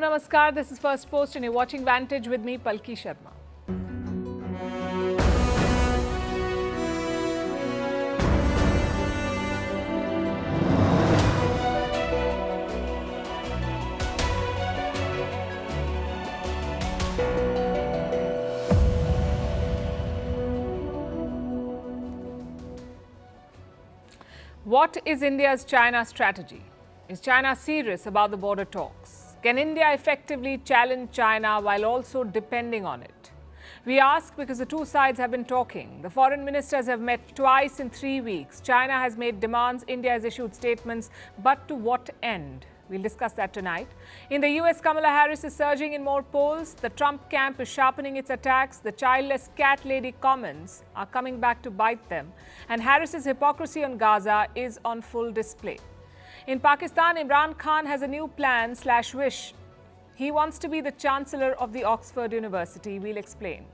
Hello, Namaskar. This is Firstpost and you're watching Vantage with me, Palki Sharma. What is India's China strategy? Is China serious about the border talks? Can India effectively challenge China while also depending on it? We ask because the two sides have been talking. The foreign ministers have met twice in 3 weeks. China has made demands, India has issued statements, but to what end? We'll discuss that tonight. In the US, Kamala Harris is surging in more polls. The Trump camp is sharpening its attacks. The childless cat lady comments are coming back to bite them. And Harris's hypocrisy on Gaza is on full display. In Pakistan, Imran Khan has a new plan/wish. He wants to be the Chancellor of the Oxford University. We'll explain.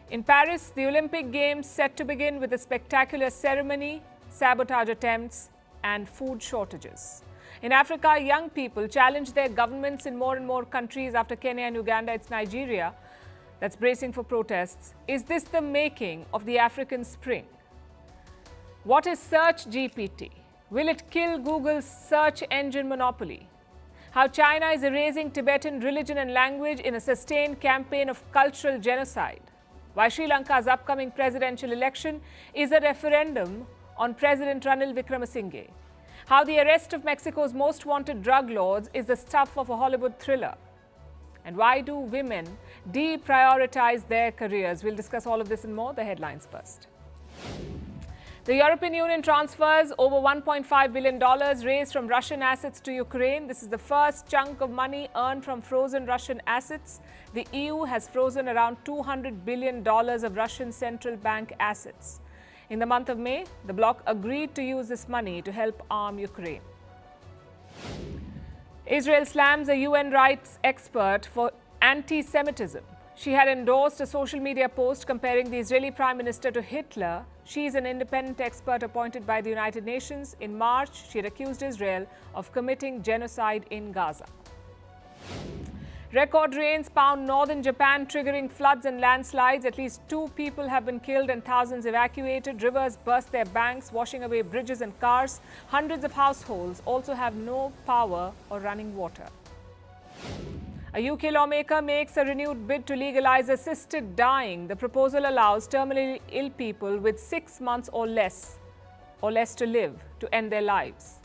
In Paris, the Olympic Games set to begin with a spectacular ceremony, sabotage attempts, and food shortages. In Africa, young people challenge their governments in more and more countries. After Kenya and Uganda, it's Nigeria that's bracing for protests. Is this the making of the African Spring? What is Search GPT? Will it kill Google's search engine monopoly? How China is erasing Tibetan religion and language in a sustained campaign of cultural genocide. Why Sri Lanka's upcoming presidential election is a referendum on President Ranil Wickremesinghe. How the arrest of Mexico's most wanted drug lords is the stuff of a Hollywood thriller. And why do women deprioritize their careers? We'll discuss all of this and more. The headlines first. The European Union transfers over $1.5 billion raised from Russian assets to Ukraine. This is the first chunk of money earned from frozen Russian assets. The EU has frozen around $200 billion of Russian central bank assets. In the month of May, the bloc agreed to use this money to help arm Ukraine. Israel slams a UN rights expert for anti-Semitism. She had endorsed a social media post comparing the Israeli Prime Minister to Hitler. She is an independent expert appointed by the United Nations. In March, she had accused Israel of committing genocide in Gaza. Record rains pound northern Japan, triggering floods and landslides. At least 2 people have been killed and thousands evacuated. Rivers burst their banks, washing away bridges and cars. Hundreds of households also have no power or running water. A UK lawmaker makes a renewed bid to legalize assisted dying. The proposal allows terminally ill people with 6 months or less to live to end their lives.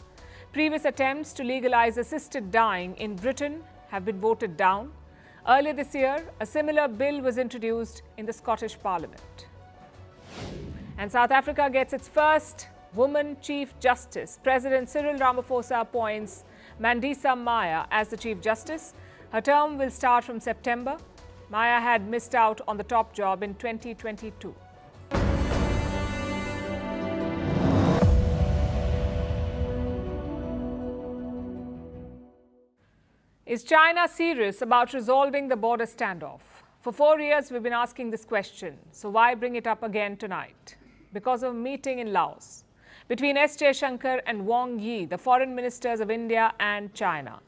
Previous attempts to legalize assisted dying in Britain have been voted down. Earlier this year, a similar bill was introduced in the Scottish Parliament. And South Africa gets its first woman Chief Justice. President Cyril Ramaphosa appoints Mandisa Maya as the Chief Justice. Her term will start from September. Maya had missed out on the top job in 2022. Is China serious about resolving the border standoff? For 4 years, we've been asking this question. So why bring it up again tonight? Because of a meeting in Laos between S. Jaishankar and Wang Yi, the foreign ministers of India and China.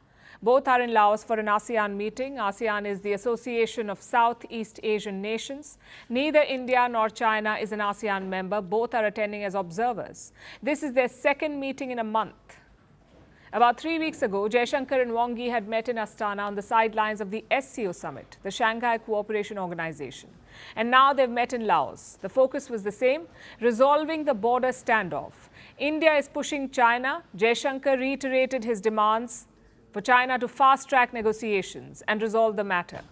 Both are in Laos for an ASEAN meeting. ASEAN is the Association of Southeast Asian Nations. Neither India nor China is an ASEAN member. Both are attending as observers. This is their second meeting in a month. About 3 weeks ago, Jaishankar and Wang Yi had met in Astana on the sidelines of the SCO summit, the Shanghai Cooperation Organization. And now they've met in Laos. The focus was the same, resolving the border standoff. India is pushing China. Jaishankar reiterated his demands for China to fast-track negotiations and resolve the matter.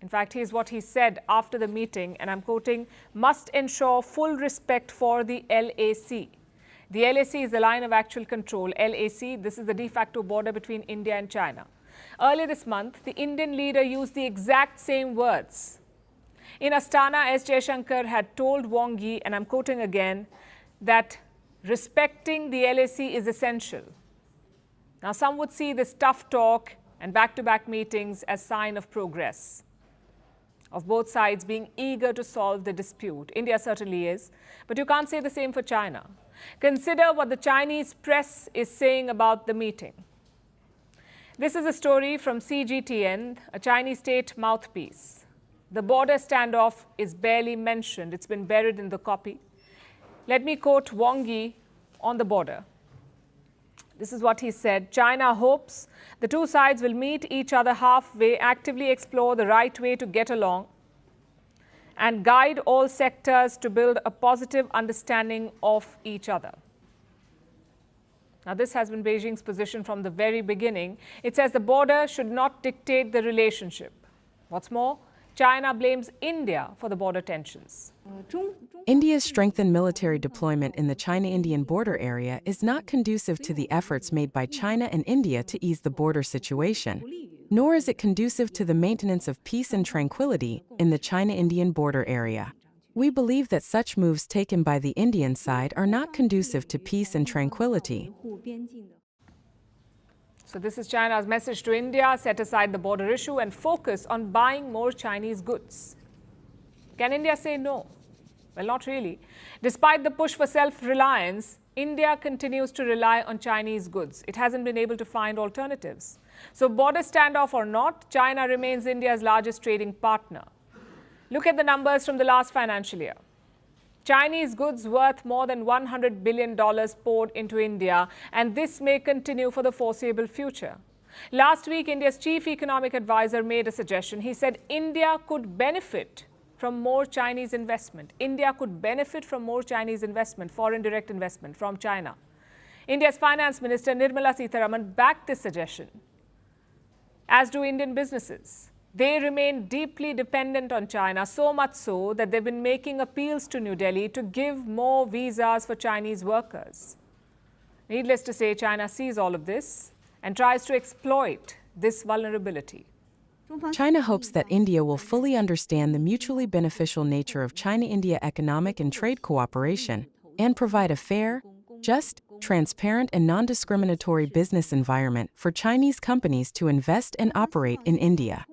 In fact, here's what he said after the meeting, and I'm quoting, "must ensure full respect for the LAC." The LAC is the line of actual control. LAC, this is the de facto border between India and China. Earlier this month, the Indian leader used the exact same words. In Astana, S. Jaishankar had told Wang Yi, and I'm quoting again, that respecting the LAC is essential. Now, some would see this tough talk and back-to-back meetings as sign of progress, of both sides being eager to solve the dispute. India certainly is, but you can't say the same for China. Consider what the Chinese press is saying about the meeting. This is a story from CGTN, a Chinese state mouthpiece. The border standoff is barely mentioned. It's been buried in the copy. Let me quote Wang Yi on the border. This is what he said. China hopes the two sides will meet each other halfway, actively explore the right way to get along, and guide all sectors to build a positive understanding of each other. Now, this has been Beijing's position from the very beginning. It says the border should not dictate the relationship. What's more, China blames India for the border tensions. India's strengthened military deployment in the China-Indian border area is not conducive to the efforts made by China and India to ease the border situation, nor is it conducive to the maintenance of peace and tranquility in the China-Indian border area. We believe that such moves taken by the Indian side are not conducive to peace and tranquility. So this is China's message to India: set aside the border issue and focus on buying more Chinese goods. Can India say no? Well, not really. Despite the push for self-reliance, India continues to rely on Chinese goods. It hasn't been able to find alternatives. So border standoff or not, China remains India's largest trading partner. Look at the numbers from the last financial year. Chinese goods worth more than $100 billion poured into India, and this may continue for the foreseeable future. Last week, India's chief economic advisor made a suggestion. He said India could benefit from more Chinese investment. India could benefit from more Chinese investment, foreign direct investment from China. India's finance minister Nirmala Sitharaman backed this suggestion, as do Indian businesses. They remain deeply dependent on China, so much so that they've been making appeals to New Delhi to give more visas for Chinese workers. Needless to say, China sees all of this and tries to exploit this vulnerability. China hopes that India will fully understand the mutually beneficial nature of China-India economic and trade cooperation and provide a fair, just, transparent, and non-discriminatory business environment for Chinese companies to invest and operate in India.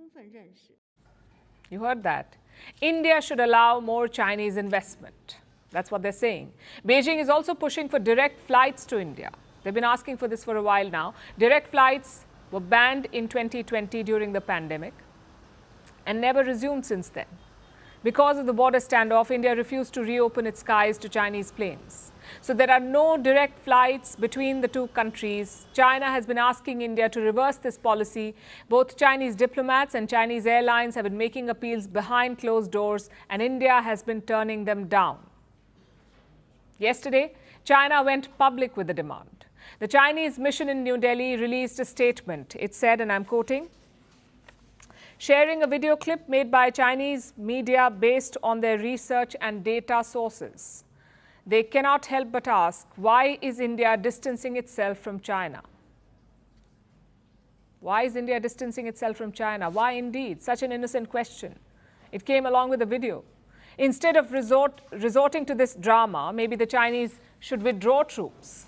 You heard that. India should allow more Chinese investment. That's what they're saying. Beijing is also pushing for direct flights to India. They've been asking for this for a while now. Direct flights were banned in 2020 during the pandemic and never resumed since then. Because of the border standoff, India refused to reopen its skies to Chinese planes. So there are no direct flights between the two countries. China has been asking India to reverse this policy. Both Chinese diplomats and Chinese airlines have been making appeals behind closed doors, and India has been turning them down. Yesterday, China went public with the demand. The Chinese mission in New Delhi released a statement. It said, and I'm quoting, sharing a video clip made by Chinese media based on their research and data sources. They cannot help but ask, why is India distancing itself from China? Why is India distancing itself from China? Why indeed? Such an innocent question. It came along with the video. Instead of resorting to this drama, maybe the Chinese should withdraw troops.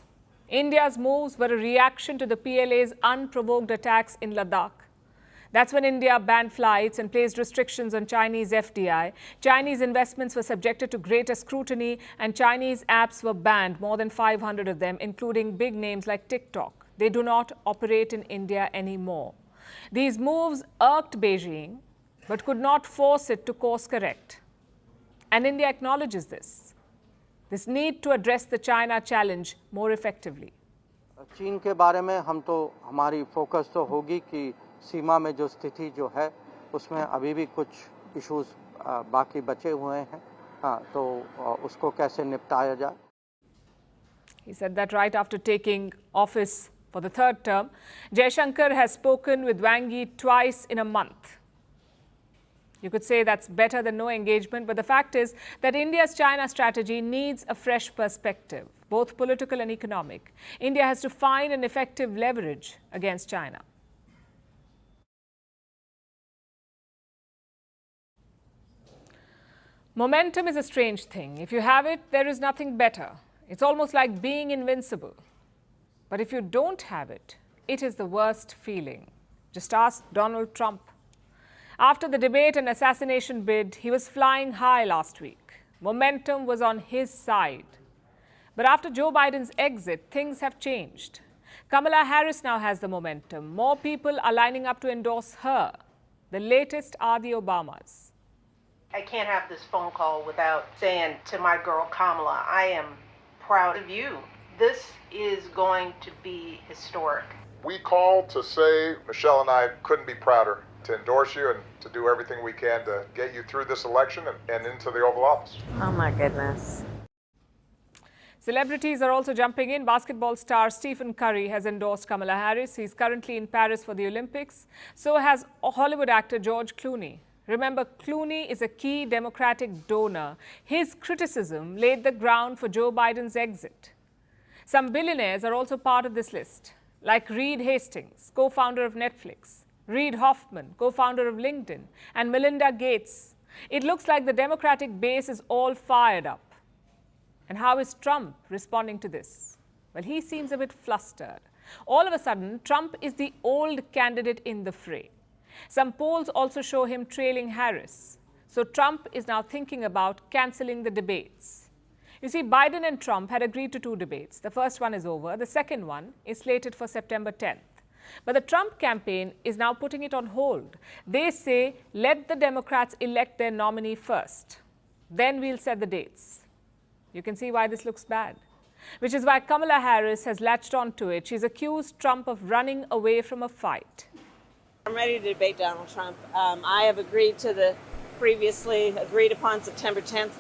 India's moves were a reaction to the PLA's unprovoked attacks in Ladakh. That's when India banned flights and placed restrictions on Chinese FDI. Chinese investments were subjected to greater scrutiny, and Chinese apps were banned, more than 500 of them, including big names like TikTok. They do not operate in India anymore. These moves irked Beijing, but could not force it to course correct. And India acknowledges this need to address the China challenge more effectively. चीन के बारे में हम तो हमारी focus तो होगी कि सीमा में जो स्थिति जो है उसमें अभी भी कुछ इश्यूज बाकी बचे हुए हैं तो उसको कैसे निपटाया जाए. He said that right after taking office for the third term. Jaishankar has spoken with Wang Yi twice in a month. You could say that's better than no engagement, but the fact is that India's China strategy needs a fresh perspective, both political and economic. India has to find an effective leverage against China. Momentum is a strange thing. If you have it, there is nothing better. It's almost like being invincible. But if you don't have it, it is the worst feeling. Just ask Donald Trump. After the debate and assassination bid, he was flying high last week. Momentum was on his side. But after Joe Biden's exit, things have changed. Kamala Harris now has the momentum. More people are lining up to endorse her. The latest are the Obamas. I can't have this phone call without saying to my girl Kamala, I am proud of you. This is going to be historic. We called to say Michelle and I couldn't be prouder to endorse you and to do everything we can to get you through this election and into the Oval Office. Oh my goodness. Celebrities are also jumping in. Basketball star Stephen Curry has endorsed Kamala Harris. He's currently in Paris for the Olympics. So has Hollywood actor George Clooney. Remember, Clooney is a key Democratic donor. His criticism laid the ground for Joe Biden's exit. Some billionaires are also part of this list, like Reed Hastings, co-founder of Netflix, Reid Hoffman, co-founder of LinkedIn, and Melinda Gates. It looks like the Democratic base is all fired up. And how is Trump responding to this? Well, he seems a bit flustered. All of a sudden, Trump is the old candidate in the fray. Some polls also show him trailing Harris. So Trump is now thinking about cancelling the debates. You see, Biden and Trump had agreed to 2 debates. The first one is over. The second one is slated for September 10th. But the Trump campaign is now putting it on hold. They say, let the Democrats elect their nominee first. Then we'll set the dates. You can see why this looks bad. Which is why Kamala Harris has latched onto it. She's accused Trump of running away from a fight. I'm ready to debate Donald Trump. I have agreed to the previously agreed upon September 10th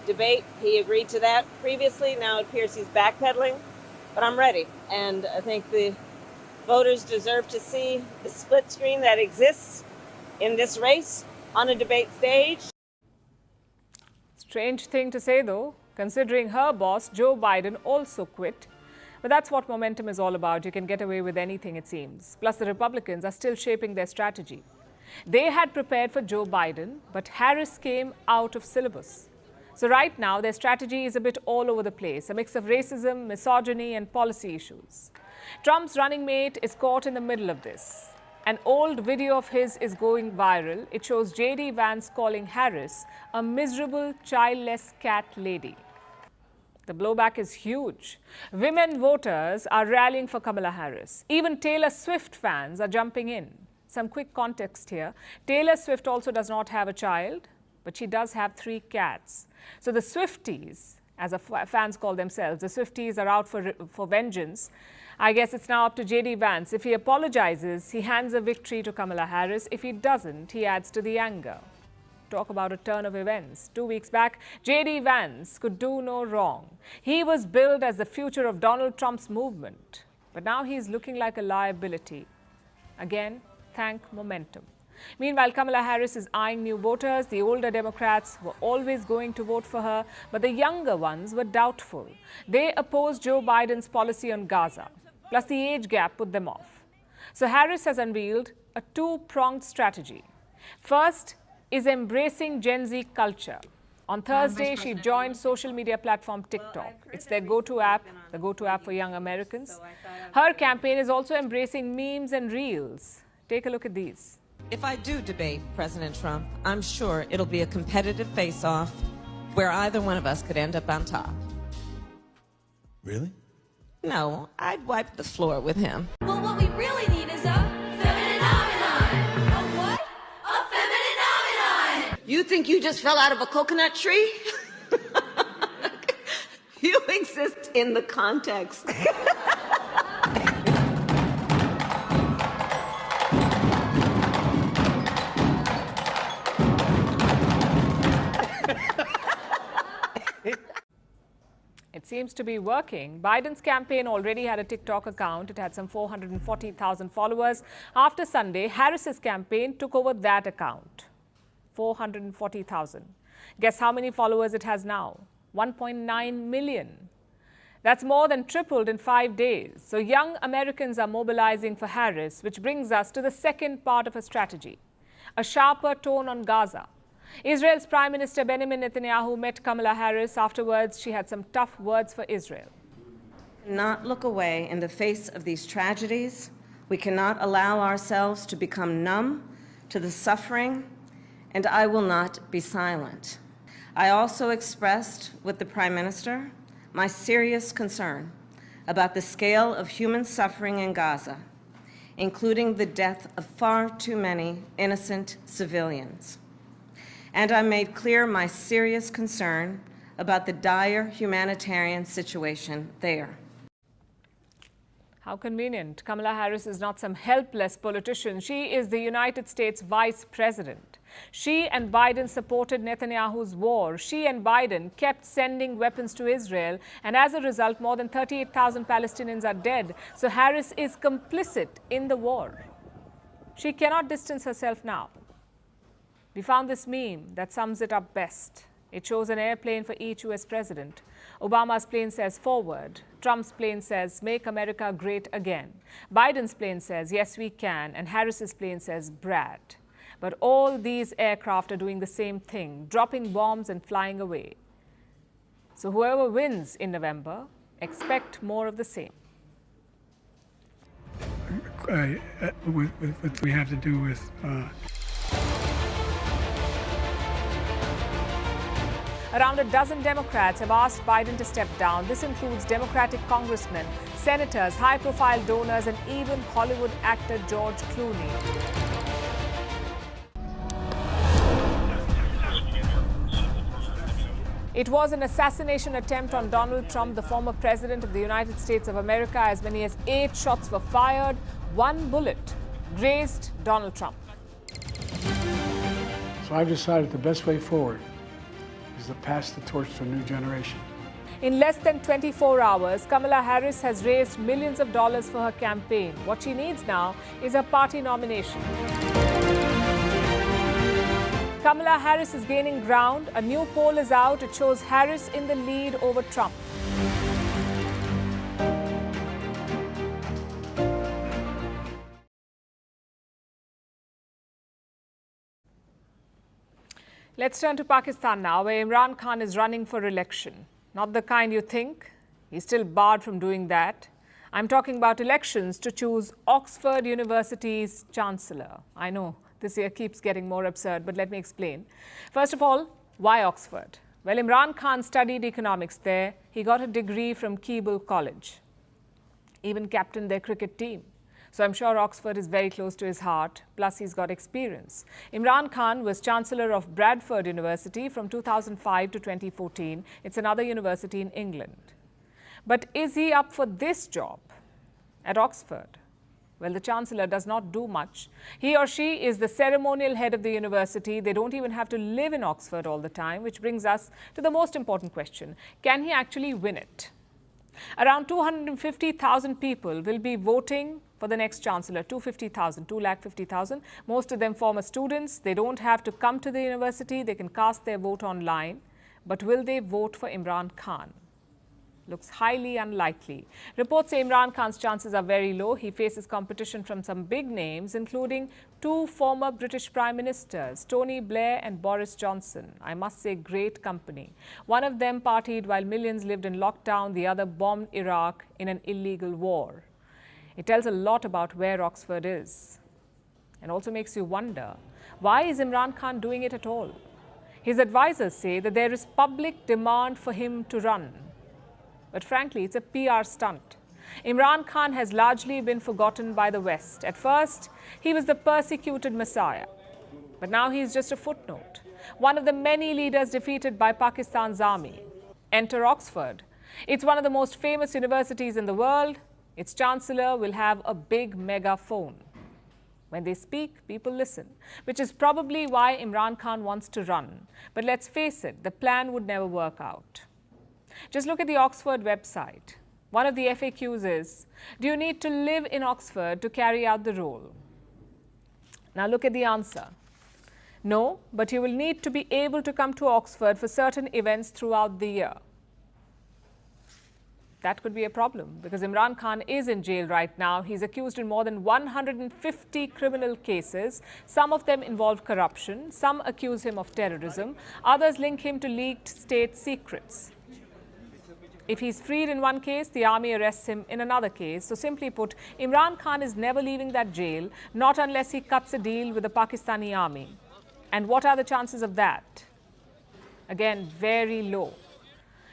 debate. He agreed to that previously. Now it appears he's backpedaling, but I'm ready. And I think the voters deserve to see the split screen that exists in this race on a debate stage. Strange thing to say, though, considering her boss, Joe Biden, also quit. But that's what momentum is all about. You can get away with anything, it seems. Plus, the Republicans are still shaping their strategy. They had prepared for Joe Biden, but Harris came out of syllabus. So right now, their strategy is a bit all over the place, a mix of racism, misogyny, and policy issues. Trump's running mate is caught in the middle of this. An old video of his is going viral. It shows J.D. Vance calling Harris a miserable, childless cat lady. The blowback is huge. Women voters are rallying for Kamala Harris. Even Taylor Swift fans are jumping in. Some quick context here. Taylor Swift also does not have a child, but she does have 3 cats. So the Swifties, as fans call themselves, the Swifties are out for vengeance. I guess it's now up to J.D. Vance. If he apologizes, he hands a victory to Kamala Harris. If he doesn't, he adds to the anger. Talk about a turn of events. 2 weeks back, J.D. Vance could do no wrong. He was billed as the future of Donald Trump's movement. But now he's looking like a liability. Again, thank momentum. Meanwhile, Kamala Harris is eyeing new voters. The older Democrats were always going to vote for her, but the younger ones were doubtful. They opposed Joe Biden's policy on Gaza. Plus, the age gap put them off. So Harris has unveiled a 2-pronged strategy. First is embracing Gen Z culture. On Thursday, she joined social media platform TikTok. It's their go-to app, the go-to app for young Americans. Her campaign is also embracing memes and reels. Take a look at these. If I do debate President Trump, I'm sure it'll be a competitive face-off where either one of us could end up on top. Really? No, I'd wipe the floor with him. Well, what we really need is a feminine nominee. A what? A feminine nominee. You think you just fell out of a coconut tree? You exist in the context. It seems to be working. Biden's campaign already had a TikTok account. It had some 440,000 followers. After Sunday, Harris's campaign took over that account. 440,000. Guess how many followers it has now? 1.9 million. That's more than tripled in 5 days. So young Americans are mobilizing for Harris, which brings us to the second part of her strategy, a sharper tone on Gaza. Israel's Prime Minister Benjamin Netanyahu met Kamala Harris. Afterwards, she had some tough words for Israel. Not look away in the face of these tragedies. We cannot allow ourselves to become numb to the suffering, and I will not be silent. I also expressed with the Prime Minister my serious concern about the scale of human suffering in Gaza, including the death of far too many innocent civilians. And I made clear my serious concern about the dire humanitarian situation there. How convenient. Kamala Harris is not some helpless politician. She is the United States Vice President. She and Biden supported Netanyahu's war. She and Biden kept sending weapons to Israel. And as a result, more than 38,000 Palestinians are dead. So Harris is complicit in the war. She cannot distance herself now. We found this meme that sums it up best. It shows an airplane for each US president. Obama's plane says forward. Trump's plane says make America great again. Biden's plane says yes we can. And Harris's plane says Brad. But all these aircraft are doing the same thing, dropping bombs and flying away. So whoever wins in November, expect more of the same. What we have to do with Around a dozen Democrats have asked Biden to step down. This includes Democratic congressmen, senators, high-profile donors, and even Hollywood actor George Clooney. It was an assassination attempt on Donald Trump, the former president of the United States of America. As many as 8 shots were fired. 1 bullet grazed Donald Trump. So I've decided the best way forward is to pass the torch to a new generation. In less than 24 hours, Kamala Harris has raised millions of dollars for her campaign. What she needs now is a party nomination. Kamala Harris is gaining ground. A new poll is out. It shows Harris in the lead over Trump. Let's turn to Pakistan now, where Imran Khan is running for election. Not the kind you think. He's still barred from doing that. I'm talking about elections to choose Oxford University's Chancellor. I know this year keeps getting more absurd, but let me explain. First of all, why Oxford? Well, Imran Khan studied economics there. He got a degree from Keble College, even captained their cricket team. So I'm sure Oxford is very close to his heart, plus he's got experience. Imran Khan was Chancellor of Bradford University from 2005 to 2014. It's another university in England. But is he up for this job at Oxford? Well, the Chancellor does not do much. He or she is the ceremonial head of the university. They don't even have to live in Oxford all the time, which brings us to the most important question. Can he actually win it? Around 250,000 people will be voting for the next Chancellor. 250,000. Most of them former students. They don't have to come to the university. They can cast their vote online. But will they vote for Imran Khan? Looks highly unlikely. Reports say Imran Khan's chances are very low. He faces competition from some big names, including 2 former British Prime Ministers, Tony Blair and Boris Johnson. I must say, great company. One of them partied while millions lived in lockdown. The other bombed Iraq in an illegal war. It tells a lot about where Oxford is. And also makes you wonder, why is Imran Khan doing it at all? His advisors say that there is public demand for him to run. But frankly, it's a PR stunt. Imran Khan has largely been forgotten by the West. At first, he was the persecuted messiah. But now he is just a footnote. One of the many leaders defeated by Pakistan's army. Enter Oxford. It's one of the most famous universities in the world. Its chancellor will have a big megaphone. When they speak, people listen, which is probably why Imran Khan wants to run. But let's face it, the plan would never work out. Just look at the Oxford website. One of the FAQs is, do you need to live in Oxford to carry out the role? Now look at the answer. No, but you will need to be able to come to Oxford for certain events throughout the year. That could be a problem because Imran Khan is in jail right now. He's accused in more than 150 criminal cases. Some of them involve corruption. Some accuse him of terrorism. Others link him to leaked state secrets. If he's freed in one case, the army arrests him in another case. So simply put, Imran Khan is never leaving that jail, not unless he cuts a deal with the Pakistani army. And what are the chances of that? Again, very low.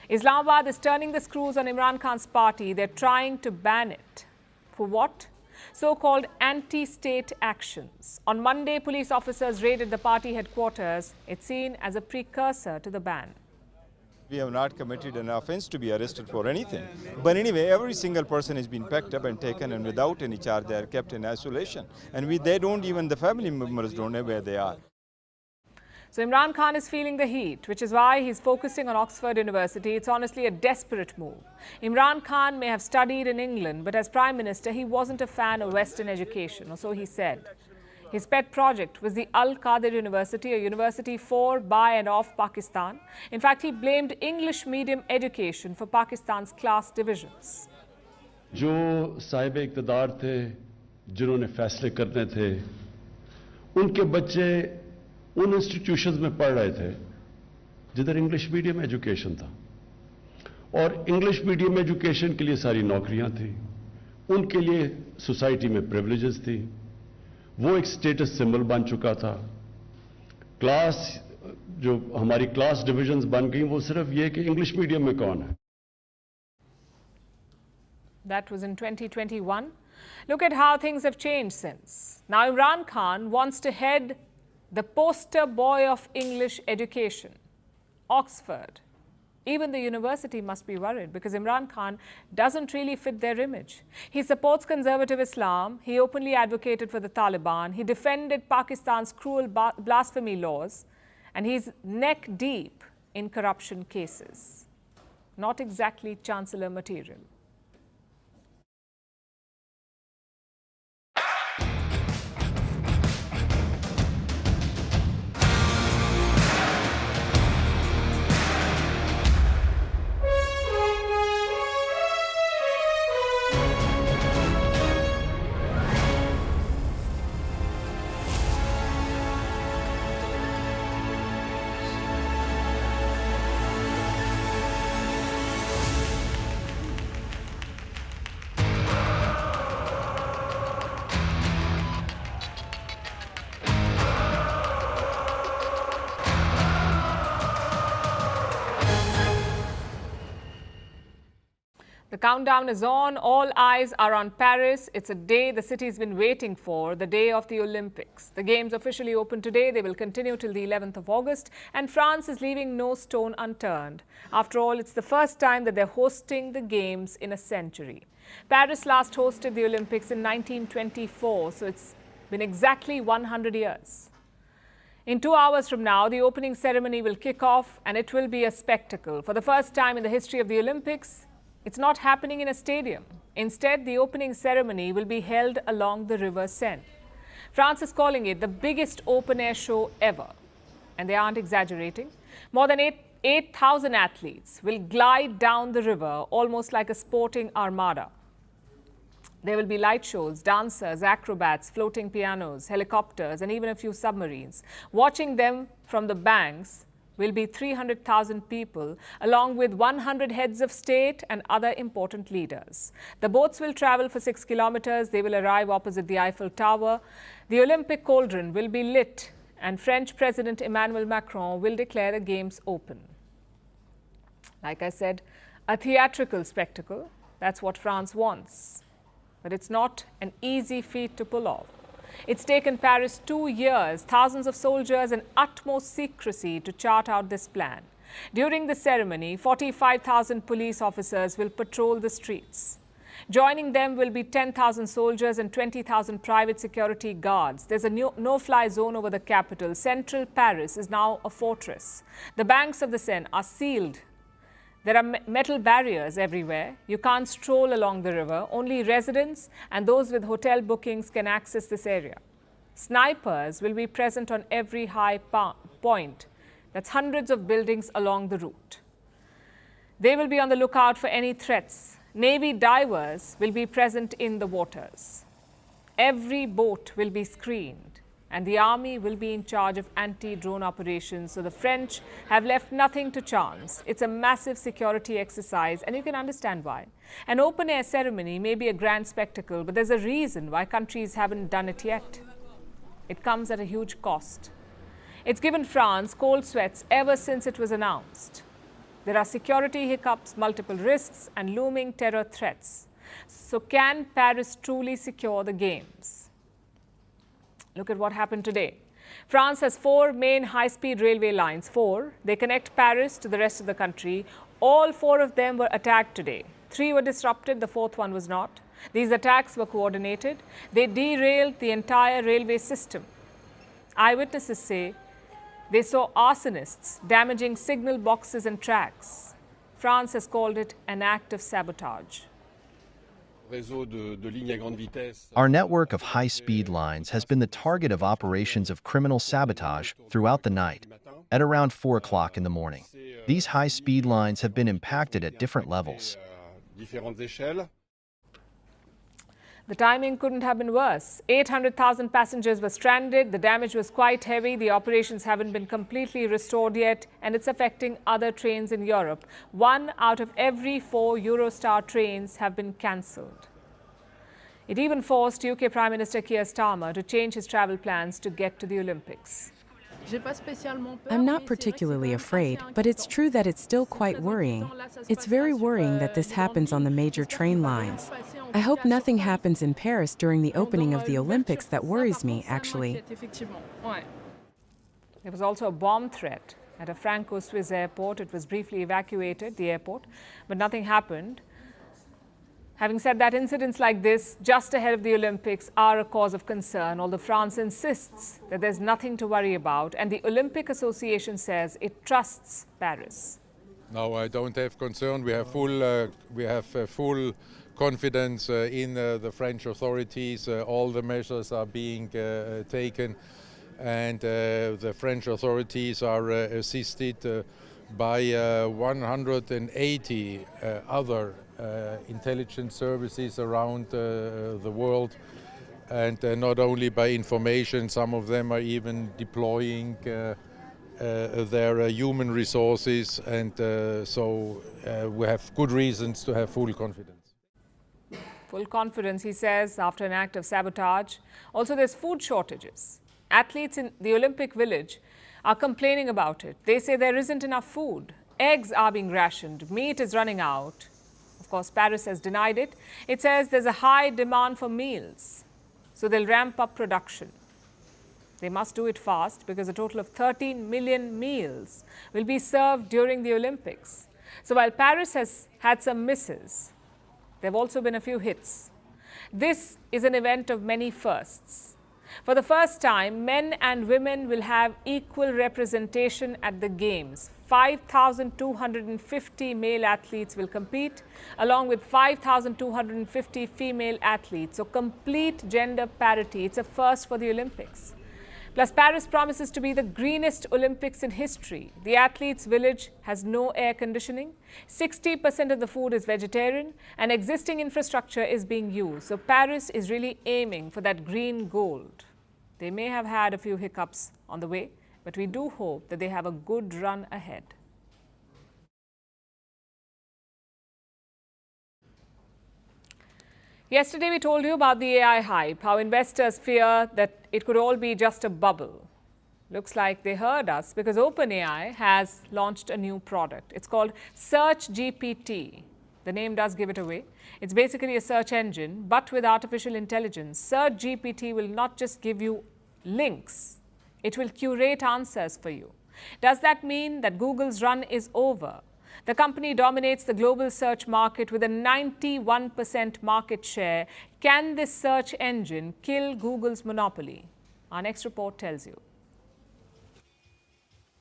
Islamabad is turning the screws on Imran Khan's party. They're trying to ban it. For what? So-called anti-state actions. On Monday, police officers raided the party headquarters. It's seen as a precursor to the ban. We have not committed an offense to be arrested for anything. But anyway, every single person has been picked up and taken, and without any charge, they are kept in isolation. And they don't even, the family members don't know where they are. So Imran Khan is feeling the heat, which is why he's focusing on Oxford University. It's honestly a desperate move. Imran Khan may have studied in England, but as Prime Minister, he wasn't a fan of Western education, or so he said. His pet project was the Al-Qadir University, a university for, by and of Pakistan. In fact, he blamed English medium education for Pakistan's class divisions. जो साहिब इक़्तिदार थे, जिन्होंने फैसले करने थे, उनके बच्चे उन institutions में पढ़ रहे थे जिधर इंग्लिश मीडियम एजुकेशन था, और इंग्लिश मीडियम एजुकेशन के लिए सारी नौकरियां थी, उनके लिए सोसाइटी में प्रिविलेजेस थी, वो एक स्टेटस सिंबल बन चुका था। क्लास जो हमारी क्लास डिविजन्स बन गई, वो सिर्फ ये कि इंग्लिश मीडियम में कौन है। That was in 2021. Look at how things have changed since. Now Imran Khan wants to head the poster boy of English education, Oxford. Even the university must be worried because Imran Khan doesn't really fit their image. He supports conservative Islam. He openly advocated for the Taliban. He defended Pakistan's cruel blasphemy laws. And he's neck deep in corruption cases. Not exactly chancellor material. The countdown is on. All eyes are on Paris. It's a day the city's been waiting for, the day of the Olympics. The Games officially open today. They will continue till the 11th of August. And France is leaving no stone unturned. After all, it's the first time that they're hosting the Games in a century. Paris last hosted the Olympics in 1924, so it's been exactly 100 years. In 2 hours from now, the opening ceremony will kick off and it will be a spectacle. For the first time in the history of the Olympics, it's not happening in a stadium. Instead, the opening ceremony will be held along the River Seine. France is calling it the biggest open-air show ever. And they aren't exaggerating. More than 8,000 athletes will glide down the river almost like a sporting armada. There will be light shows, dancers, acrobats, floating pianos, helicopters, and even a few submarines. Watching them from the banks will be 300,000 people, along with 100 heads of state and other important leaders. The boats will travel for 6 kilometers. They will arrive opposite the Eiffel Tower. The Olympic cauldron will be lit, and French President Emmanuel Macron will declare the Games open. Like I said, a theatrical spectacle. That's what France wants. But it's not an easy feat to pull off. It's taken Paris 2 years, thousands of soldiers and utmost secrecy to chart out this plan. During the ceremony, 45,000 police officers will patrol the streets. Joining them will be 10,000 soldiers and 20,000 private security guards. There's a no-fly zone over the capital. Central Paris is now a fortress. The banks of the Seine are sealed. There are metal barriers everywhere. You can't stroll along the river. Only residents and those with hotel bookings can access this area. Snipers will be present on every high point. That's hundreds of buildings along the route. They will be on the lookout for any threats. Navy divers will be present in the waters. Every boat will be screened. And the army will be in charge of anti-drone operations. So the French have left nothing to chance. It's a massive security exercise, and you can understand why. An open-air ceremony may be a grand spectacle, but there's a reason why countries haven't done it yet. It comes at a huge cost. It's given France cold sweats ever since it was announced. There are security hiccups, multiple risks, and looming terror threats. So, can Paris truly secure the Games? Look at what happened today. France has 4 main high-speed railway lines. 4. They connect Paris to the rest of the country. All 4 of them were attacked today. 3 were disrupted, the 4th one was not. These attacks were coordinated. They derailed the entire railway system. Eyewitnesses say they saw arsonists damaging signal boxes and tracks. France has called it an act of sabotage. Our network of high-speed lines has been the target of operations of criminal sabotage throughout the night, at around 4 o'clock in the morning. These high-speed lines have been impacted at different levels. The timing couldn't have been worse. 800,000 passengers were stranded. The damage was quite heavy. The operations haven't been completely restored yet, and it's affecting other trains in Europe. 1 out of every 4 Eurostar trains have been cancelled. It even forced UK Prime Minister Keir Starmer to change his travel plans to get to the Olympics. I'm not particularly afraid, but it's true that it's still quite worrying. It's very worrying that this happens on the major train lines. I hope nothing happens in Paris during the opening of the Olympics that worries me, actually. There was also a bomb threat at a Franco-Swiss airport. It was briefly evacuated, the airport, but nothing happened. Having said that, incidents like this, just ahead of the Olympics, are a cause of concern, although France insists that there's nothing to worry about, and the Olympic Association says it trusts Paris. No, I don't have concern. We have full confidence in the French authorities. All the measures are being taken, and the French authorities are assisted by 180 other intelligence services around the world, and not only by information, some of them are even deploying their human resources, and so we have good reasons to have full confidence. Full confidence, he says, after an act of sabotage. Also, there's food shortages. Athletes in the Olympic Village are complaining about it. They say there isn't enough food. Eggs are being rationed. Meat is running out. Of course, Paris has denied it. It says there's a high demand for meals, so they'll ramp up production. They must do it fast because a total of 13 million meals will be served during the Olympics. So while Paris has had some misses, there have also been a few hits. This is an event of many firsts. For the first time, men and women will have equal representation at the Games. 5,250 male athletes will compete, along with 5,250 female athletes. So complete gender parity. It's a first for the Olympics. Plus, Paris promises to be the greenest Olympics in history. The athletes' village has no air conditioning. 60% of the food is vegetarian, and existing infrastructure is being used. So Paris is really aiming for that green gold. They may have had a few hiccups on the way, but we do hope that they have a good run ahead. Yesterday, we told you about the AI hype, how investors fear that it could all be just a bubble. Looks like they heard us because OpenAI has launched a new product. It's called Search GPT. The name does give it away. It's basically a search engine, but with artificial intelligence. Search GPT will not just give you links, it will curate answers for you. Does that mean that Google's run is over? The company dominates the global search market with a 91% market share. Can this search engine kill Google's monopoly? Our next report tells you.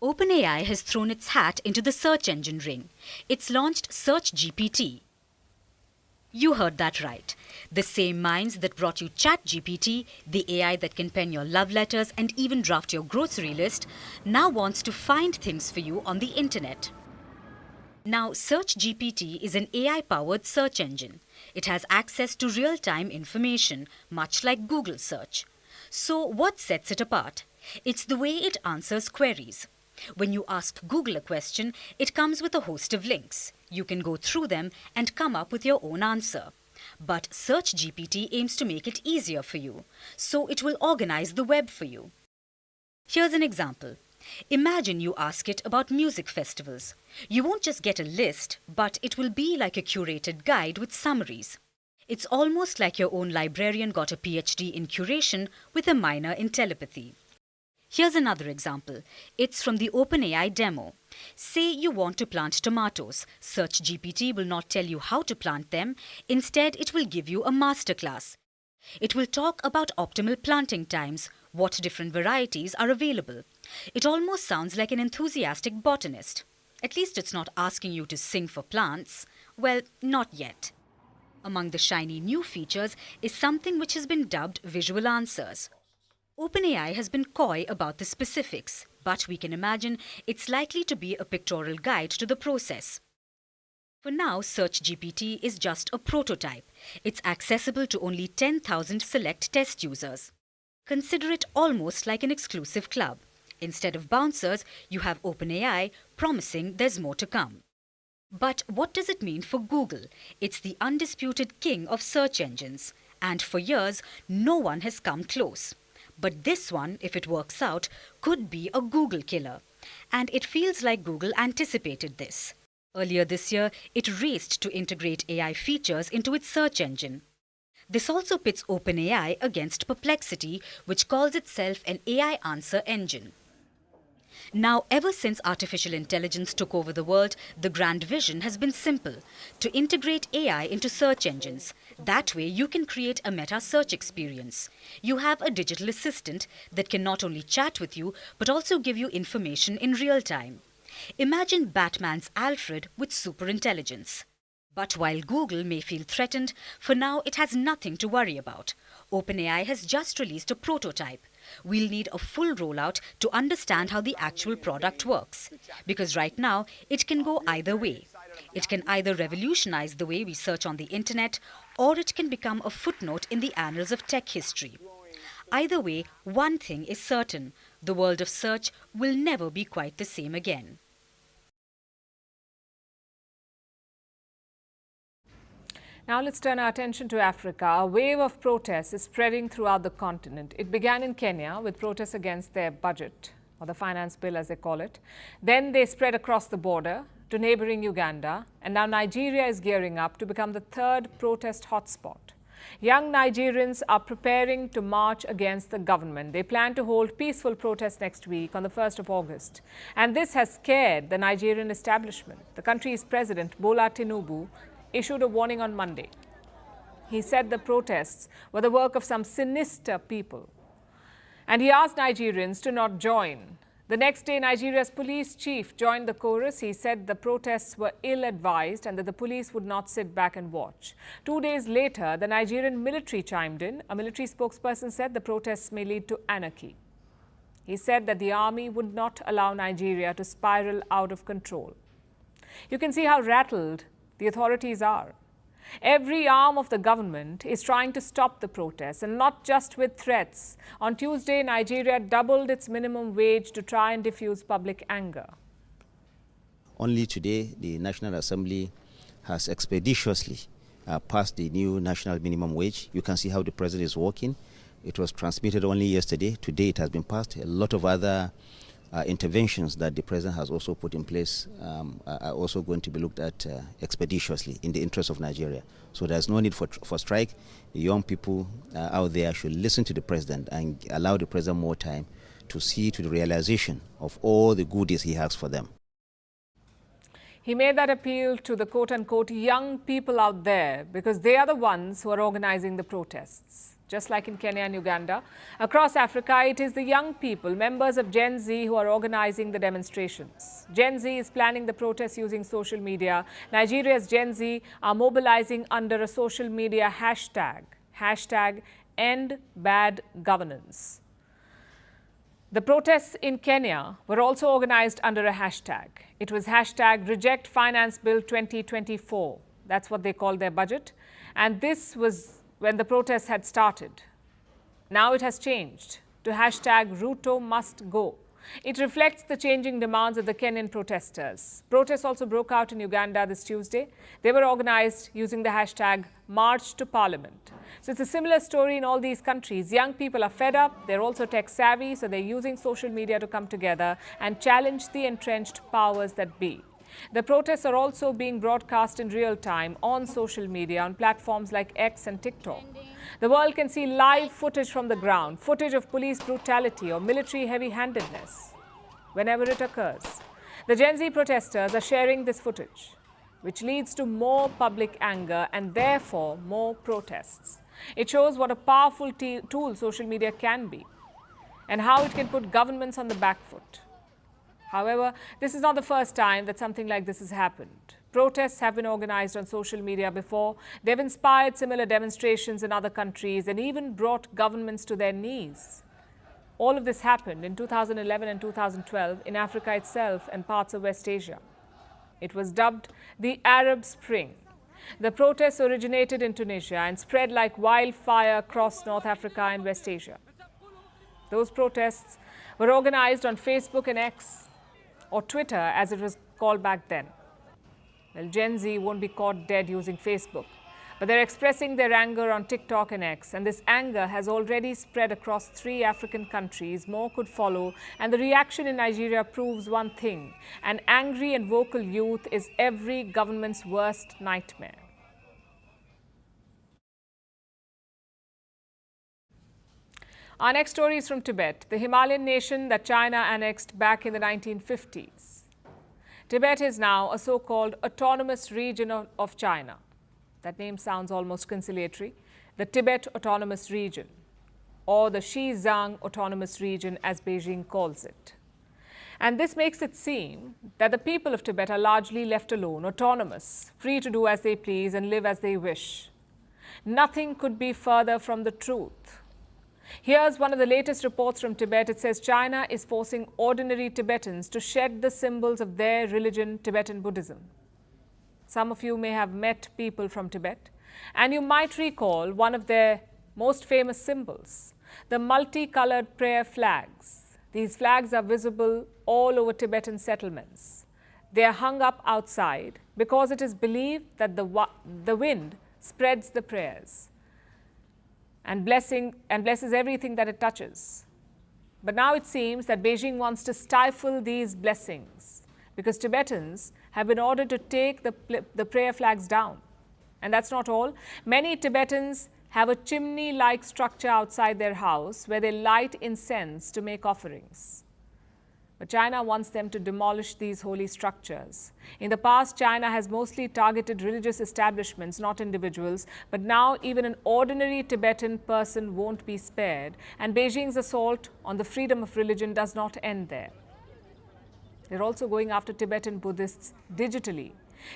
OpenAI has thrown its hat into the search engine ring. It's launched Search GPT. You heard that right. The same minds that brought you ChatGPT, the AI that can pen your love letters and even draft your grocery list, now wants to find things for you on the internet. Now, Search GPT is an AI-powered search engine. It has access to real-time information, much like Google Search. So what sets it apart? It's the way it answers queries. When you ask Google a question, it comes with a host of links. You can go through them and come up with your own answer. But Search GPT aims to make it easier for you, so it will organize the web for you. Here's an example. Imagine you ask it about music festivals. You won't just get a list, but it will be like a curated guide with summaries. It's almost like your own librarian got a PhD in curation with a minor in telepathy. Here's another example. It's from the OpenAI demo. Say you want to plant tomatoes. Search GPT will not tell you how to plant them. Instead, it will give you a masterclass. It will talk about optimal planting times, what different varieties are available. It almost sounds like an enthusiastic botanist. At least it's not asking you to sing for plants. Well, not yet. Among the shiny new features is something which has been dubbed visual answers. OpenAI has been coy about the specifics, but we can imagine it's likely to be a pictorial guide to the process. For now, Search GPT is just a prototype. It's accessible to only 10,000 select test users. Consider it almost like an exclusive club. Instead of bouncers, you have OpenAI promising there's more to come. But what does it mean for Google? It's the undisputed king of search engines, and for years, no one has come close. But this one, if it works out, could be a Google killer. And it feels like Google anticipated this. Earlier this year, it raced to integrate AI features into its search engine. This also pits OpenAI against Perplexity, which calls itself an AI answer engine. Now, ever since artificial intelligence took over the world, the grand vision has been simple: to integrate AI into search engines. That way, you can create a meta search experience. You have a digital assistant that can not only chat with you, but also give you information in real time. Imagine Batman's Alfred with superintelligence. But while Google may feel threatened, for now it has nothing to worry about. OpenAI has just released a prototype. We'll need a full rollout to understand how the actual product works. Because right now, it can go either way. It can either revolutionize the way we search on the internet, or it can become a footnote in the annals of tech history. Either way, one thing is certain: the world of search will never be quite the same again. Now let's turn our attention to Africa. A wave of protests is spreading throughout the continent. It began in Kenya with protests against their budget, or the finance bill as they call it. Then they spread across the border to neighboring Uganda, and now Nigeria is gearing up to become the third protest hotspot. Young Nigerians are preparing to march against the government. They plan to hold peaceful protests next week on the 1st of August. And this has scared the Nigerian establishment. The country's president, Bola Tinubu, issued a warning on Monday. He said the protests were the work of some sinister people, and he asked Nigerians to not join. The next day, Nigeria's police chief joined the chorus. He said the protests were ill-advised and that the police would not sit back and watch. 2 days later, the Nigerian military chimed in. A military spokesperson said the protests may lead to anarchy. He said that the army would not allow Nigeria to spiral out of control. You can see how rattled the authorities are. Every arm of the government is trying to stop the protests, and not just with threats. On Tuesday, Nigeria doubled its minimum wage to try and diffuse public anger. Only today, the National Assembly has expeditiously passed the new national minimum wage. You can see how the president is working. It was transmitted only yesterday. Today it has been passed. A lot of other interventions that the president has also put in place are also going to be looked at expeditiously in the interest of Nigeria. So there's no need for strike. The young people out there should listen to the president and allow the president more time to see to the realization of all the goodies he has for them. He made that appeal to the quote-unquote young people out there because they are the ones who are organizing the protests. Just like in Kenya and Uganda, across Africa, it is the young people, members of Gen Z, who are organizing the demonstrations. Gen Z is planning the protests using social media. Nigeria's Gen Z are mobilizing under a social media hashtag #EndBadGovernance. The protests in Kenya were also organized under a hashtag. It was hashtag Reject Finance Bill 2024. That's what they call their budget. And this was when the protests had started. Now it has changed to hashtag Ruto Must Go. It reflects the changing demands of the Kenyan protesters. Protests also broke out in Uganda this Tuesday. They were organized using the hashtag March to Parliament. So it's a similar story in all these countries. Young people are fed up. They're also tech savvy, so they're using social media to come together and challenge the entrenched powers that be. The protests are also being broadcast in real time on social media on platforms like X and TikTok. The world can see live footage from the ground, footage of police brutality or military heavy-handedness whenever it occurs. The Gen Z protesters are sharing this footage, which leads to more public anger and therefore more protests. It shows what a powerful tool social media can be and how it can put governments on the back foot. However, this is not the first time that something like this has happened. Protests have been organized on social media before. They've inspired similar demonstrations in other countries and even brought governments to their knees. All of this happened in 2011 and 2012 in Africa itself and parts of West Asia. It was dubbed the Arab Spring. The protests originated in Tunisia and spread like wildfire across North Africa and West Asia. Those protests were organized on Facebook and X, or Twitter as it was called back then. Well, Gen Z won't be caught dead using Facebook, but they're expressing their anger on TikTok and X, and this anger has already spread across 3 African countries. More could follow, and the reaction in Nigeria proves one thing: an angry and vocal youth is every government's worst nightmare. Our next story is from Tibet, the Himalayan nation that China annexed back in the 1950s. Tibet is now a so-called autonomous region of China. That name sounds almost conciliatory. The Tibet Autonomous Region, or the Xizang Autonomous Region as Beijing calls it. And this makes it seem that the people of Tibet are largely left alone, autonomous, free to do as they please and live as they wish. Nothing could be further from the truth. Here's one of the latest reports from Tibet. It says China is forcing ordinary Tibetans to shed the symbols of their religion, Tibetan Buddhism. Some of you may have met people from Tibet, and you might recall one of their most famous symbols, the multicolored prayer flags. These flags are visible all over Tibetan settlements. They are hung up outside because it is believed that the wind spreads the prayers and blesses everything that it touches. But now it seems that Beijing wants to stifle these blessings because Tibetans have been ordered to take the prayer flags down. And that's not all. Many Tibetans have a chimney-like structure outside their house where they light incense to make offerings. But China wants them to demolish these holy structures. In the past, China has mostly targeted religious establishments, not individuals. But now even an ordinary Tibetan person won't be spared. And Beijing's assault on the freedom of religion does not end there. They're also going after Tibetan Buddhists digitally.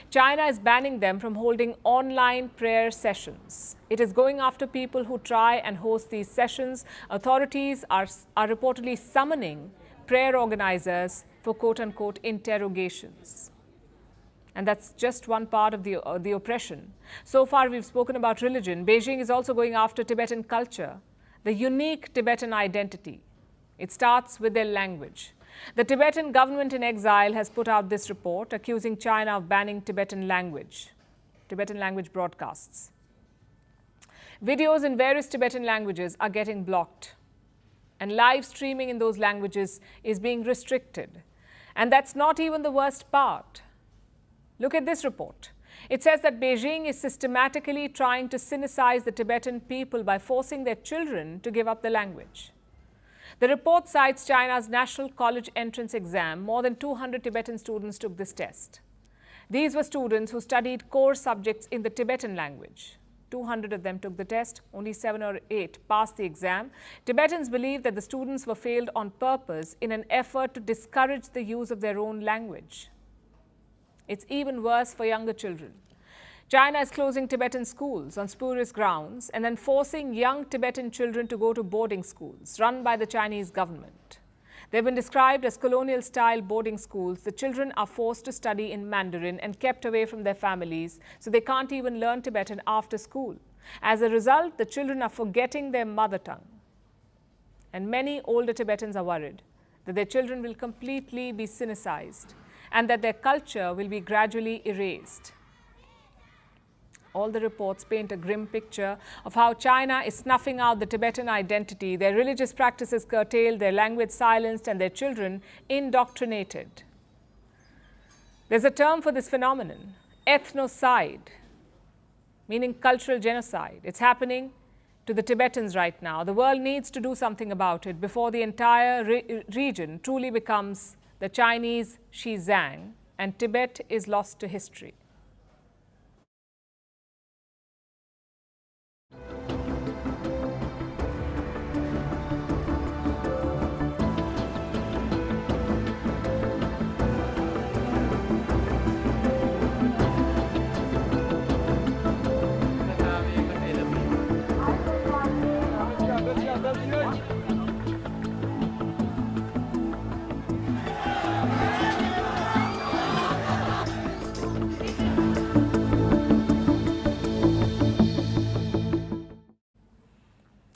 China is banning them from holding online prayer sessions. It is going after people who try and host these sessions. Authorities are reportedly summoning prayer organizers for quote-unquote interrogations. And that's just one part of the oppression. So far, we've spoken about religion. Beijing is also going after Tibetan culture, the unique Tibetan identity. It starts with their language. The Tibetan government in exile has put out this report accusing China of banning Tibetan language broadcasts. Videos in various Tibetan languages are getting blocked, and live streaming in those languages is being restricted. And that's not even the worst part. Look at this report. It says that Beijing is systematically trying to sinicize the Tibetan people by forcing their children to give up the language. The report cites China's national college entrance exam. More than 200 Tibetan students took this test. These were students who studied core subjects in the Tibetan language. 200 of them took the test, only 7 or 8 passed the exam. Tibetans believe that the students were failed on purpose in an effort to discourage the use of their own language. It's even worse for younger children. China is closing Tibetan schools on spurious grounds and then forcing young Tibetan children to go to boarding schools run by the Chinese government. They've been described as colonial-style boarding schools. The children are forced to study in Mandarin and kept away from their families, so they can't even learn Tibetan after school. As a result, the children are forgetting their mother tongue. And many older Tibetans are worried that their children will completely be sinicized and that their culture will be gradually erased. All the reports paint a grim picture of how China is snuffing out the Tibetan identity, their religious practices curtailed, their language silenced, and their children indoctrinated. There's a term for this phenomenon, ethnocide, meaning cultural genocide. It's happening to the Tibetans right now. The world needs to do something about it before the entire region truly becomes the Chinese Xizang and Tibet is lost to history.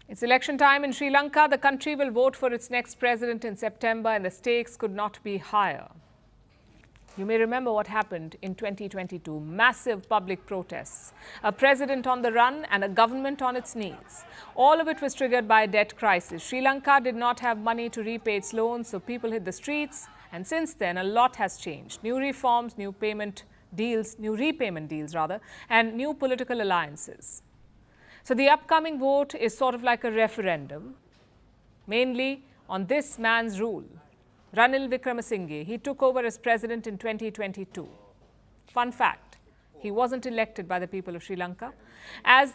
It's election time in Sri Lanka. The country will vote for its next president in September, and the stakes could not be higher. You may remember what happened in 2022. Massive public protests, a president on the run and a government on its knees. All of it was triggered by a debt crisis. Sri Lanka did not have money to repay its loans, so people hit the streets. And since then, a lot has changed. New reforms, new repayment deals, and new political alliances. So the upcoming vote is sort of like a referendum, mainly on this man's rule, Ranil Wickremesinghe. He took over as president in 2022. Fun fact, he wasn't elected by the people of Sri Lanka. As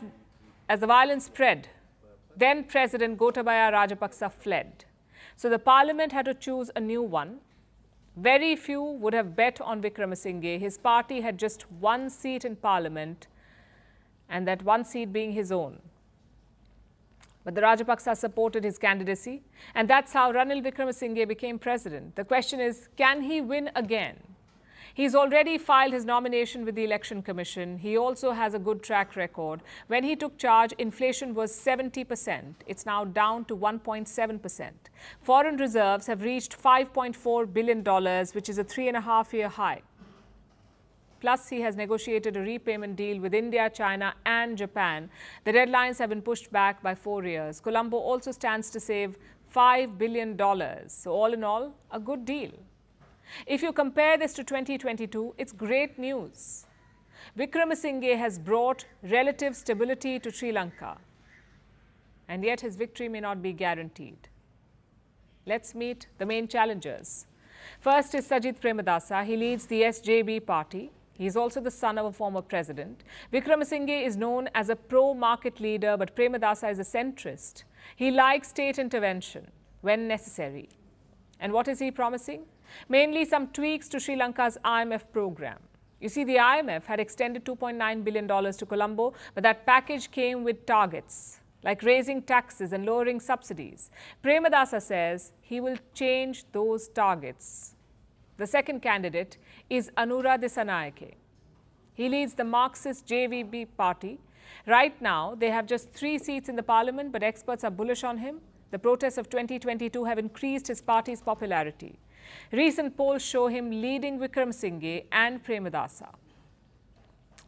the violence spread, then President Gotabaya Rajapaksa fled. So the parliament had to choose a new one. Very few would have bet on Wickremesinghe. His party had just one seat in parliament, and that one seat being his own. But the Rajapaksa supported his candidacy, and that's how Ranil Wickremesinghe became president. The question is, can he win again? He's already filed his nomination with the Election Commission. He also has a good track record. When he took charge, inflation was 70%. It's now down to 1.7%. Foreign reserves have reached $5.4 billion, which is a 3.5-year high. Plus, he has negotiated a repayment deal with India, China and Japan. The deadlines have been pushed back by 4 years. Colombo also stands to save $5 billion. So all in all, a good deal. If you compare this to 2022, it's great news. Wickremesinghe has brought relative stability to Sri Lanka. And yet his victory may not be guaranteed. Let's meet the main challengers. First is Sajith Premadasa. He leads the SJB party. He is also the son of a former president. Wickremesinghe is known as a pro-market leader, but Premadasa is a centrist. He likes state intervention when necessary. And what is he promising? Mainly some tweaks to Sri Lanka's IMF program. You see, the IMF had extended $2.9 billion to Colombo, but that package came with targets, like raising taxes and lowering subsidies. Premadasa says he will change those targets. The second candidate is Anura Dissanayake. He leads the Marxist JVB party. Right now, they have just 3 seats in the parliament, but experts are bullish on him. The protests of 2022 have increased his party's popularity. Recent polls show him leading Wickremesinghe and Premadasa.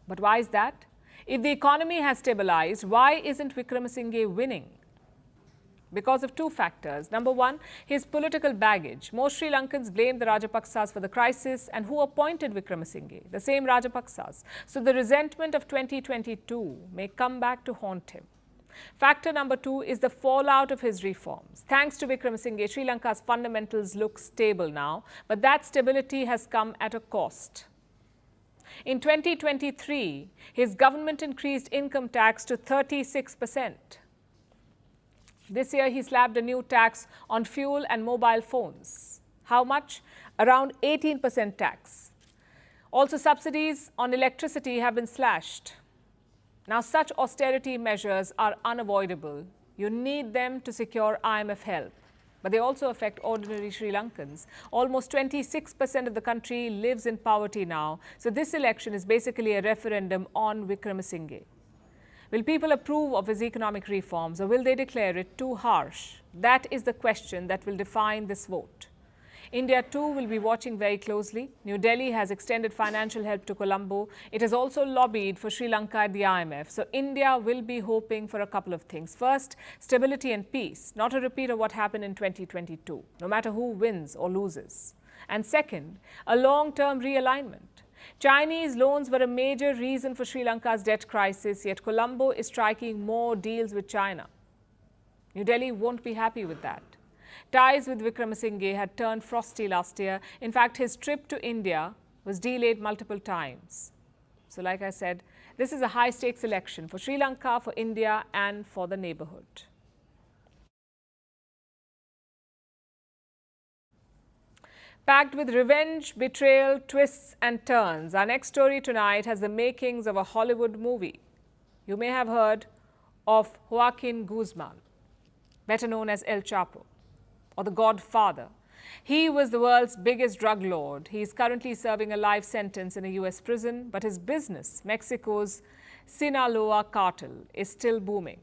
But why is that? If the economy has stabilized, why isn't Wickremesinghe winning? Because of 2 factors. Number one, his political baggage. Most Sri Lankans blame the Rajapaksas for the crisis, and who appointed Wickremesinghe? The same Rajapaksas. So the resentment of 2022 may come back to haunt him. Factor number 2 is the fallout of his reforms. Thanks to Wickremesinghe, Sri Lanka's fundamentals look stable now, but that stability has come at a cost. In 2023, his government increased income tax to 36%. This year, he slapped a new tax on fuel and mobile phones. How much? Around 18% tax. Also, subsidies on electricity have been slashed. Now, such austerity measures are unavoidable. You need them to secure IMF help. But they also affect ordinary Sri Lankans. Almost 26% of the country lives in poverty now. So this election is basically a referendum on Wickremesinghe. Will people approve of his economic reforms, or will they declare it too harsh? That is the question that will define this vote. India too will be watching very closely. New Delhi has extended financial help to Colombo. It has also lobbied for Sri Lanka at the IMF. So India will be hoping for a couple of things. First, stability and peace, not a repeat of what happened in 2022, no matter who wins or loses. And second, a long-term realignment. Chinese loans were a major reason for Sri Lanka's debt crisis, yet Colombo is striking more deals with China. New Delhi won't be happy with that. Ties with Wickremesinghe had turned frosty last year. In fact, his trip to India was delayed multiple times. So like I said, this is a high-stakes election for Sri Lanka, for India and for the neighborhood. Packed with revenge, betrayal, twists and turns, our next story tonight has the makings of a Hollywood movie. You may have heard of Joaquin Guzman, better known as El Chapo, or the Godfather. He was the world's biggest drug lord. He is currently serving a life sentence in a US prison, but his business, Mexico's Sinaloa cartel, is still booming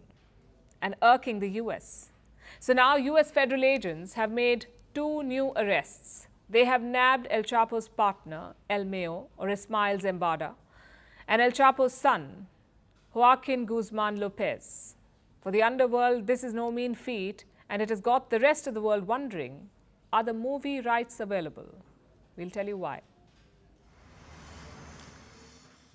and irking the US. So now US federal agents have made 2 new arrests. They have nabbed El Chapo's partner, El Mayo, or Ismael Zambada, and El Chapo's son, Joaquin Guzman Lopez. For the underworld, this is no mean feat, and it has got the rest of the world wondering, are the movie rights available? We'll tell you why.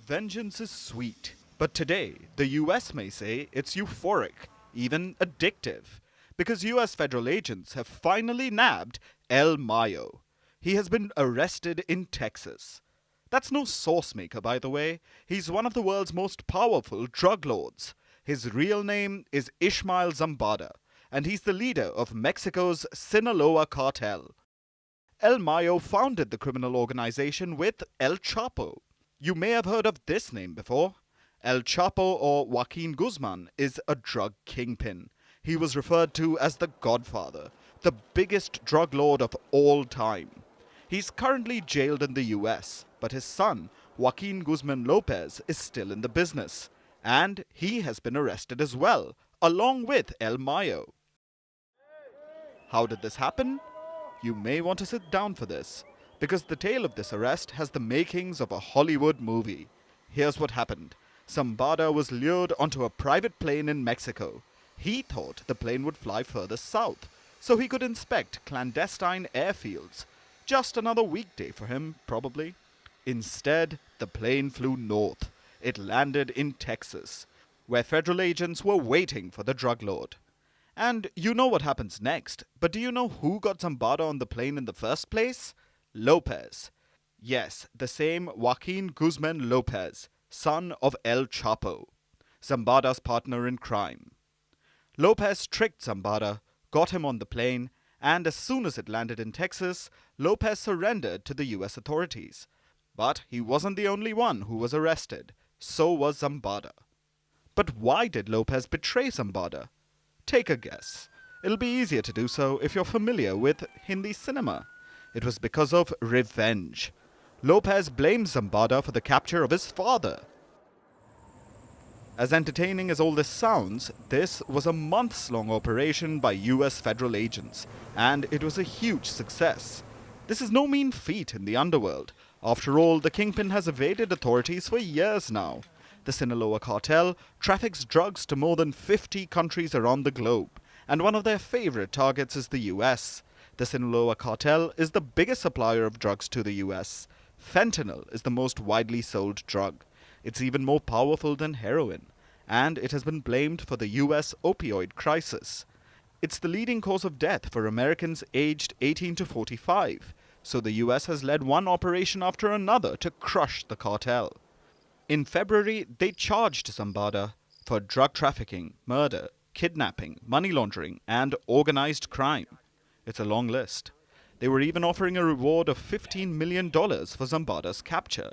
Vengeance is sweet, but today, the US may say it's euphoric, even addictive, because US federal agents have finally nabbed El Mayo. He has been arrested in Texas. That's no sauce maker, by the way. He's one of the world's most powerful drug lords. His real name is Ismael Zambada, and he's the leader of Mexico's Sinaloa cartel. El Mayo founded the criminal organization with El Chapo. You may have heard of this name before. El Chapo, or Joaquin Guzman, is a drug kingpin. He was referred to as the Godfather, the biggest drug lord of all time. He's currently jailed in the US, but his son, Joaquin Guzman Lopez, is still in the business. And he has been arrested as well, along with El Mayo. How did this happen? You may want to sit down for this, because the tale of this arrest has the makings of a Hollywood movie. Here's what happened. Zambada was lured onto a private plane in Mexico. He thought the plane would fly further south, so he could inspect clandestine airfields. Just another weekday for him, probably. Instead, the plane flew north. It landed in Texas, where federal agents were waiting for the drug lord. And you know what happens next, but do you know who got Zambada on the plane in the first place? Lopez. Yes, the same Joaquin Guzman Lopez, son of El Chapo, Zambada's partner in crime. Lopez tricked Zambada, got him on the plane, and as soon as it landed in Texas, Lopez surrendered to the US authorities. But he wasn't the only one who was arrested. So was Zambada. But why did Lopez betray Zambada? Take a guess. It'll be easier to do so if you're familiar with Hindi cinema. It was because of revenge. Lopez blames Zambada for the capture of his father. As entertaining as all this sounds, this was a months-long operation by US federal agents, and it was a huge success. This is no mean feat in the underworld. After all, the kingpin has evaded authorities for years now. The Sinaloa cartel traffics drugs to more than 50 countries around the globe, and one of their favorite targets is the US. The Sinaloa cartel is the biggest supplier of drugs to the US. Fentanyl is the most widely sold drug. It's even more powerful than heroin, and it has been blamed for the US opioid crisis. It's the leading cause of death for Americans aged 18 to 45, so the US has led one operation after another to crush the cartel. In February, they charged Zambada for drug trafficking, murder, kidnapping, money laundering, and organized crime. It's a long list. They were even offering a reward of $15 million for Zambada's capture.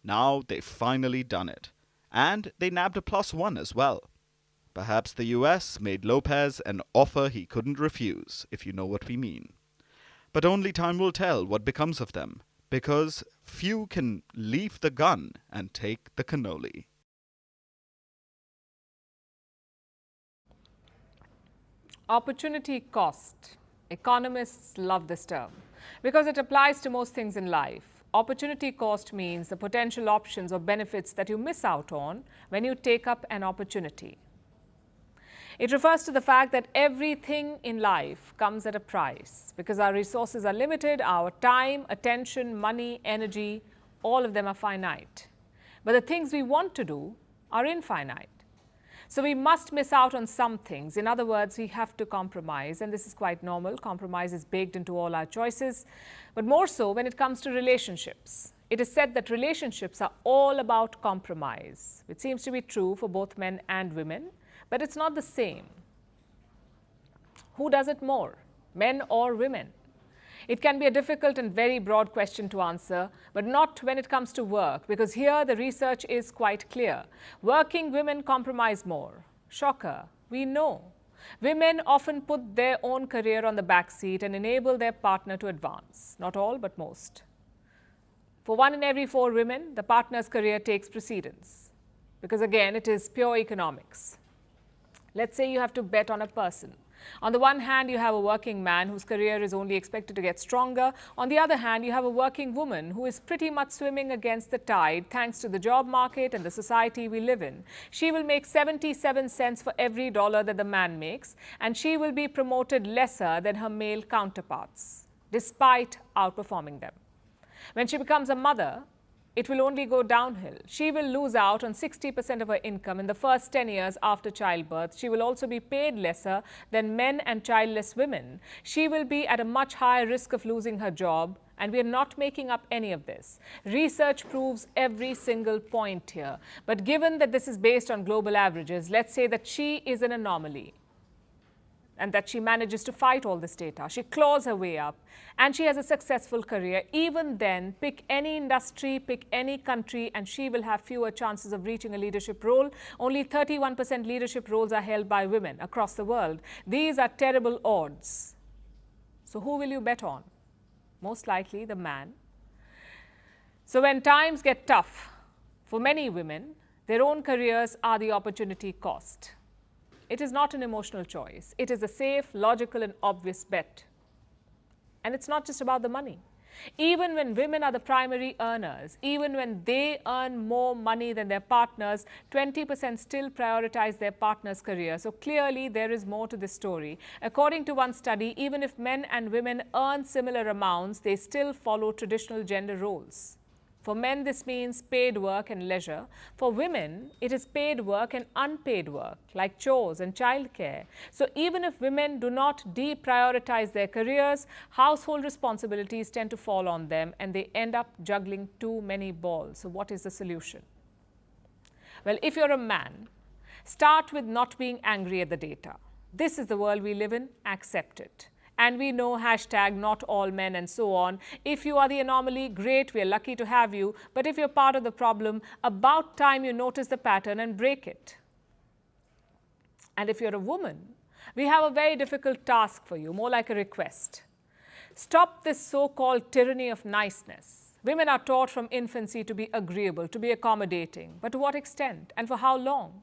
Now they've finally done it. And they nabbed a +1 as well. Perhaps the US made Lopez an offer he couldn't refuse, if you know what we mean. But only time will tell what becomes of them, because few can leave the gun and take the cannoli. Opportunity cost. Economists love this term. Because it applies to most things in life. Opportunity cost means the potential options or benefits that you miss out on when you take up an opportunity. It refers to the fact that everything in life comes at a price because our resources are limited, our time, attention, money, energy, all of them are finite. But the things we want to do are infinite. So we must miss out on some things. In other words, we have to compromise, and this is quite normal. Compromise is baked into all our choices, but more so when it comes to relationships. It is said that relationships are all about compromise, which seems to be true for both men and women. But it's not the same. Who does it more, men or women? It can be a difficult and very broad question to answer, but not when it comes to work, because here the research is quite clear. Working women compromise more. Shocker, we know. Women often put their own career on the back seat and enable their partner to advance. Not all, but most. For 1 in every 4 women, the partner's career takes precedence, because again, it is pure economics. Let's say you have to bet on a person. On the one hand, you have a working man whose career is only expected to get stronger. On the other hand, you have a working woman who is pretty much swimming against the tide thanks to the job market and the society we live in. She will make 77 cents for every dollar that the man makes, and she will be promoted lesser than her male counterparts, despite outperforming them. When she becomes a mother, it will only go downhill. She will lose out on 60% of her income in the first 10 years after childbirth. She will also be paid lesser than men and childless women. She will be at a much higher risk of losing her job, and we are not making up any of this. Research proves every single point here. But given that this is based on global averages, let's say that she is an anomaly and that she manages to fight all this data. She claws her way up and she has a successful career. Even then, pick any industry, pick any country, and she will have fewer chances of reaching a leadership role. Only 31% leadership roles are held by women across the world. These are terrible odds. So who will you bet on? Most likely the man. So when times get tough, for many women, their own careers are the opportunity cost. It is not an emotional choice. It is a safe, logical, and obvious bet. And it's not just about the money. Even when women are the primary earners, even when they earn more money than their partners, 20% still prioritize their partner's career. So clearly, there is more to this story. According to one study, even if men and women earn similar amounts, they still follow traditional gender roles. For men, this means paid work and leisure. For women, it is paid work and unpaid work, like chores and childcare. So even if women do not deprioritize their careers, household responsibilities tend to fall on them and they end up juggling too many balls. So what is the solution? Well, if you're a man, start with not being angry at the data. This is the world we live in, accept it. And we know #NotAllMen and so on. If you are the anomaly, great, we are lucky to have you. But if you're part of the problem, about time you notice the pattern and break it. And if you're a woman, we have a very difficult task for you, more like a request. Stop this so-called tyranny of niceness. Women are taught from infancy to be agreeable, to be accommodating. But to what extent and for how long?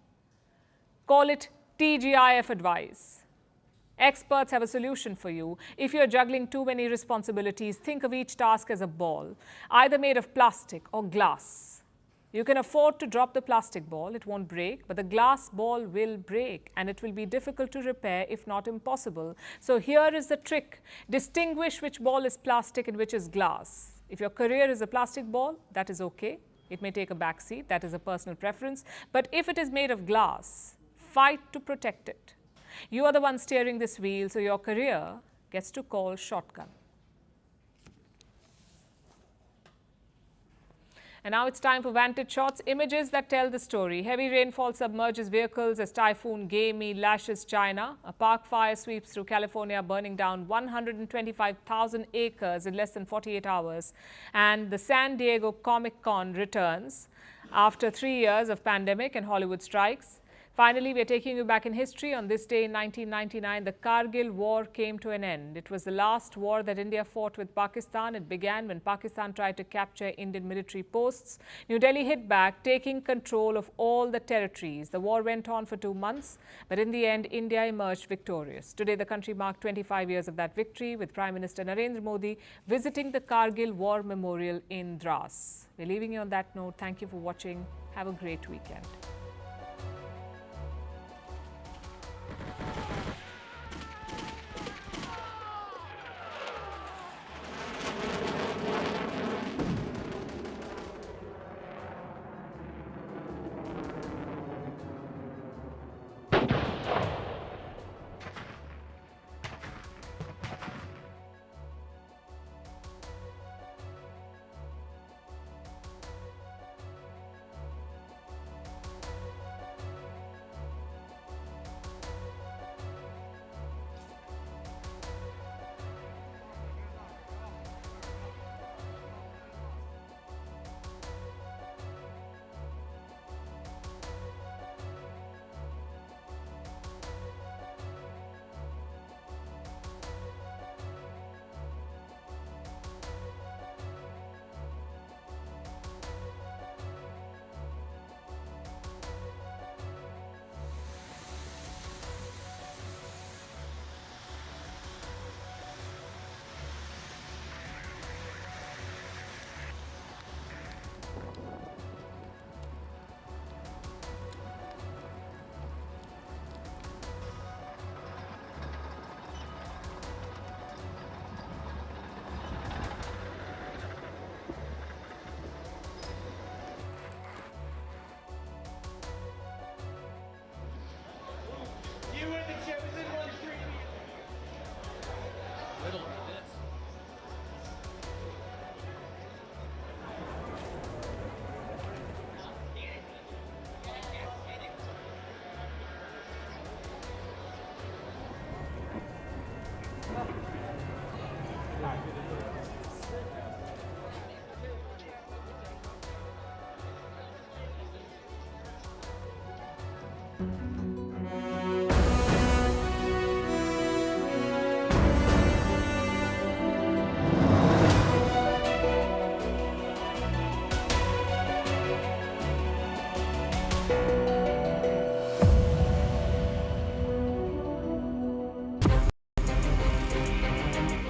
Call it TGIF advice. Experts have a solution for you. If you're juggling too many responsibilities, think of each task as a ball, either made of plastic or glass. You can afford to drop the plastic ball, it won't break, but the glass ball will break and it will be difficult to repair, if not impossible. So here is the trick. Distinguish which ball is plastic and which is glass. If your career is a plastic ball, that is okay. It may take a back seat, that is a personal preference. But if it is made of glass, fight to protect it. You are the one steering this wheel, so your career gets to call shotgun. And now it's time for Vantage shots, images that tell the story. Heavy rainfall submerges vehicles as Typhoon Gay-Me lashes China. A park fire sweeps through California, burning down 125,000 acres in less than 48 hours. And the San Diego Comic-Con returns after 3 years of pandemic and Hollywood strikes. Finally, we're taking you back in history. On this day in 1999, the Kargil War came to an end. It was the last war that India fought with Pakistan. It began when Pakistan tried to capture Indian military posts. New Delhi hit back, taking control of all the territories. The war went on for 2 months, but in the end, India emerged victorious. Today, the country marked 25 years of that victory, with Prime Minister Narendra Modi visiting the Kargil War Memorial in Dras. We're leaving you on that note. Thank you for watching. Have a great weekend.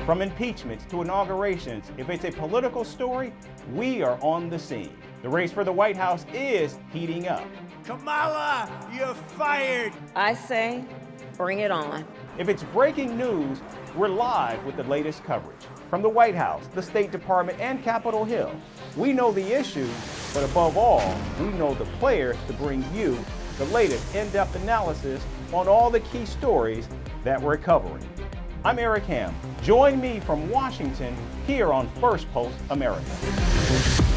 From impeachments to inaugurations, if it's a political story, we are on the scene. The race for the White House is heating up. Kamala, you're fired. I say, bring it on. If it's breaking news, we're live with the latest coverage. From the White House, the State Department, and Capitol Hill, we know the issues, but above all, we know the players to bring you the latest in-depth analysis on all the key stories that we're covering. I'm Eric Ham. Join me from Washington here on Firstpost America.